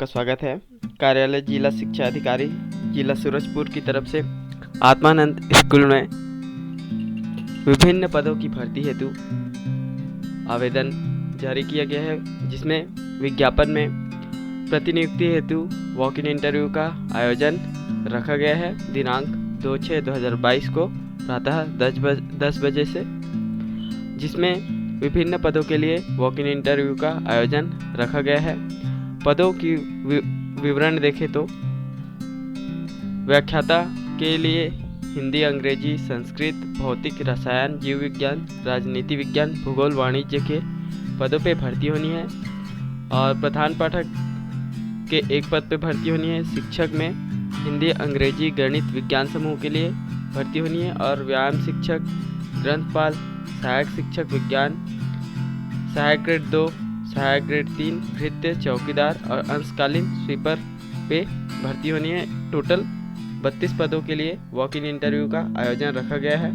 आपका स्वागत है। कार्यालय जिला शिक्षा अधिकारी जिला सूरजपुर की तरफ से आत्मानंद स्कूल में विभिन्न पदों की भर्ती हेतु आवेदन जारी किया गया है, जिसमें विज्ञापन में प्रतिनियुक्ति हेतु वॉक इन इंटरव्यू का आयोजन रखा गया है दिनांक 2/6/2022 को प्रातः 10 बजे से, जिसमें विभिन्न पदों के लिए वॉक इन इंटरव्यू का आयोजन रखा गया है। पदों की विवरण देखें तो व्याख्याता के लिए हिंदी, अंग्रेजी, संस्कृत, भौतिक, रसायन, जीव विज्ञान, राजनीति विज्ञान, भूगोल, वाणिज्य के पदों पे भर्ती होनी है। और प्रधान पाठक के एक पद पे भर्ती होनी है। शिक्षक में हिंदी, अंग्रेजी, गणित, विज्ञान समूह के लिए भर्ती होनी है। और व्यायाम शिक्षक, ग्रंथपाल, सहायक शिक्षक विज्ञान, सहायक ग्रेड 2, सहायक ग्रेड 3, भृत्य, चौकीदार और अंशकालीन स्वीपर पे भर्ती होनी है। टोटल 32 पदों के लिए वॉक इन इंटरव्यू का आयोजन रखा गया है।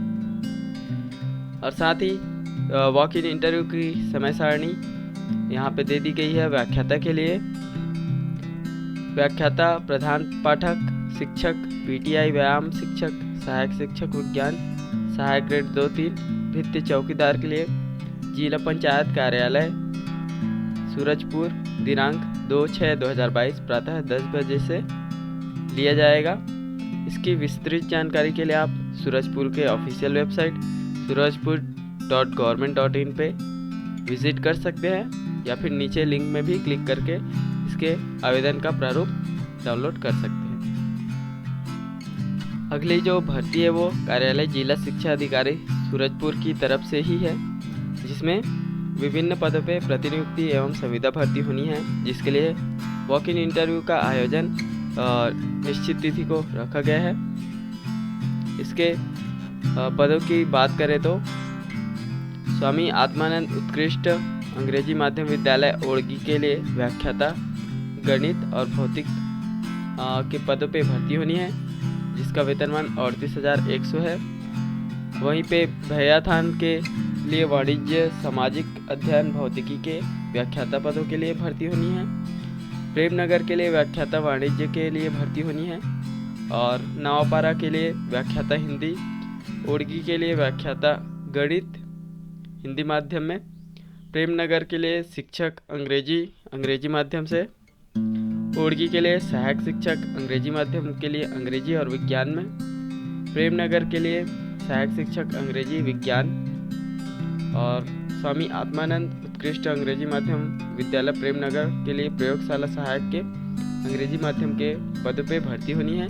और साथ ही वॉक इन इंटरव्यू की समय सारणी यहाँ पे दे दी गई है। व्याख्याता के लिए व्याख्याता, प्रधान पाठक, शिक्षक, पीटीआई, व्यायाम शिक्षक, सहायक शिक्षक विज्ञान, सहायक ग्रेड 2-3, भृत्य, चौकीदार के लिए जिला पंचायत कार्यालय सूरजपुर दिनांक 2/6/2022 प्रातः 10 बजे से लिया जाएगा। इसकी विस्तृत जानकारी के लिए आप सूरजपुर के ऑफिशियल वेबसाइट surajpur.government.in पे विजिट कर सकते हैं, या फिर नीचे लिंक में भी क्लिक करके इसके आवेदन का प्रारूप डाउनलोड कर सकते हैं। अगली जो भर्ती है वो कार्यालय जिला शिक्षा अधिकारी सूरजपुर की तरफ से ही है, जिसमें विभिन्न पदों पे प्रतिनियुक्ति एवं संविदा भर्ती होनी है, जिसके लिए वॉक इन इंटरव्यू का आयोजन निश्चित तिथि को रखा गया है। इसके पदों की बात करें तो स्वामी आत्मानंद उत्कृष्ट अंग्रेजी माध्यम विद्यालय ओड़गी के लिए व्याख्याता, गणित और भौतिक के पदों पे भर्ती होनी है, जिसका वेतनमान 38,100 है। वहीं पे भैयाथान के लिए वाणिज्य, सामाजिक अध्ययन, भौतिकी के व्याख्याता पदों के लिए भर्ती होनी है। प्रेमनगर के लिए व्याख्याता वाणिज्य के लिए भर्ती होनी है। और नवापारा के लिए व्याख्याता हिंदी, ओड़गी के लिए व्याख्याता गणित हिंदी माध्यम में, प्रेमनगर के लिए शिक्षक अंग्रेजी माध्यम से, ओड़गी के लिए सहायक शिक्षक अंग्रेजी माध्यम के लिए अंग्रेजी और विज्ञान में, प्रेमनगर के लिए सहायक शिक्षक अंग्रेजी विज्ञान। और स्वामी आत्मानंद उत्कृष्ट अंग्रेजी माध्यम विद्यालय प्रेमनगर के लिए प्रयोगशाला सहायक के अंग्रेजी माध्यम के पद पे भर्ती होनी है।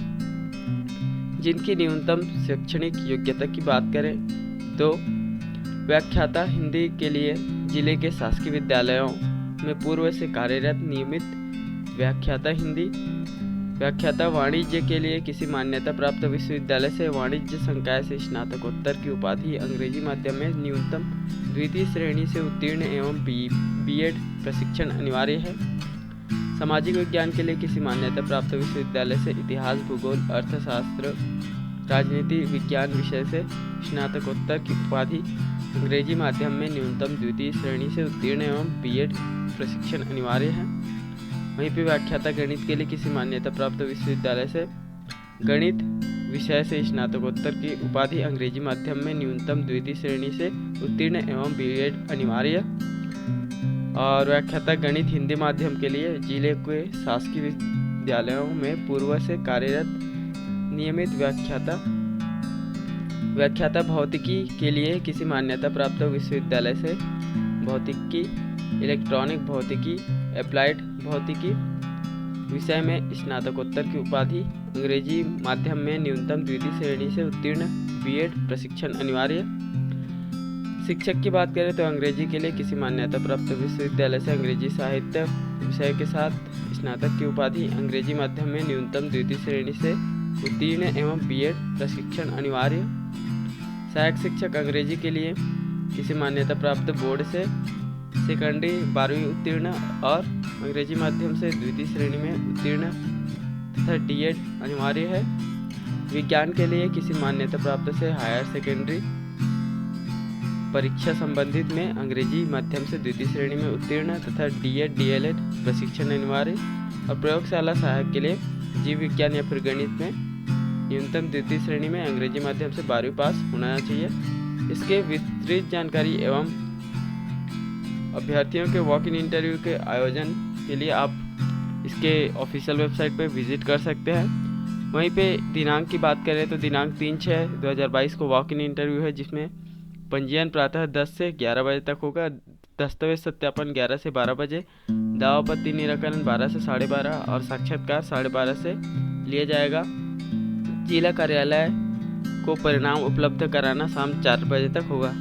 जिनकी न्यूनतम शैक्षणिक योग्यता की बात करें तो व्याख्याता हिंदी के लिए जिले के शासकीय विद्यालयों में पूर्व से कार्यरत नियमित व्याख्याता हिंदी, व्याख्याता वाणिज्य के लिए किसी मान्यता प्राप्त विश्वविद्यालय से वाणिज्य संकाय से स्नातकोत्तर की उपाधि अंग्रेजी माध्यम में न्यूनतम द्वितीय श्रेणी से उत्तीर्ण एवं बीएड प्रशिक्षण अनिवार्य है। सामाजिक विज्ञान के लिए किसी मान्यता प्राप्त विश्वविद्यालय से इतिहास, भूगोल, अर्थशास्त्र, राजनीति विज्ञान विषय से स्नातकोत्तर की उपाधि अंग्रेजी माध्यम में न्यूनतम द्वितीय श्रेणी से उत्तीर्ण एवं बीएड प्रशिक्षण अनिवार्य है। वहीं पे व्याख्याता गणित के लिए किसी मान्यता प्राप्त विश्वविद्यालय से गणित विषय से स्नातकोत्तर की उपाधि अंग्रेजी माध्यम में न्यूनतम द्वितीय श्रेणी से उत्तीर्ण एवं बीएड अनिवार्य। और व्याख्याता गणित हिंदी माध्यम के लिए जिले के शासकीय विद्यालयों में पूर्व से कार्यरत नियमित व्याख्याता भौतिकी के लिए किसी मान्यता प्राप्त विश्वविद्यालय से भौतिकी, इलेक्ट्रॉनिक भौतिकी, एप्लाइड भौतिकी विषय में स्नातकोत्तर की उपाधि अंग्रेजी माध्यम में न्यूनतम द्वितीय श्रेणी से उत्तीर्ण बीएड प्रशिक्षण अनिवार्य। शिक्षक की बात करें तो अंग्रेजी के लिए किसी मान्यता प्राप्त विश्वविद्यालय से अंग्रेजी साहित्य विषय के साथ स्नातक की उपाधि अंग्रेजी माध्यम में न्यूनतम द्वितीय श्रेणी से उत्तीर्ण एवं बीएड प्रशिक्षण अनिवार्य। सहायक शिक्षक अंग्रेजी के लिए किसी मान्यता प्राप्त बोर्ड से सेकेंडरी 12वीं उत्तीर्ण और अंग्रेजी माध्यम से द्वितीय श्रेणी में उत्तीर्ण तथा डीएड अनिवार्य है। विज्ञान के लिए किसी मान्यता प्राप्त से हायर सेकेंडरी परीक्षा संबंधित में अंग्रेजी माध्यम से द्वितीय श्रेणी में उत्तीर्ण तथा डीएड डीएलएड प्रशिक्षण अनिवार्य। और प्रयोगशाला सहायक के लिए जीव विज्ञान या फिर गणित में न्यूनतम द्वितीय श्रेणी में अंग्रेजी माध्यम से 12वीं पास होना चाहिए। इसके विस्तृत जानकारी एवं अभ्यर्थियों के वॉक इन इंटरव्यू के आयोजन के लिए आप इसके ऑफिशियल वेबसाइट पर विजिट कर सकते हैं। वहीं पे दिनांक की बात करें तो दिनांक 3/6/2022 को वॉक इन इंटरव्यू है, जिसमें पंजीयन प्रातः 10 से 11 बजे तक होगा। दस्तावेज सत्यापन 11 से 12 बजे, दावापत्ति निराकरण 12 से 12:30 और साक्षात्कार 12:30 से लिया जाएगा। जिला कार्यालय को परिणाम उपलब्ध कराना शाम 4 बजे तक होगा।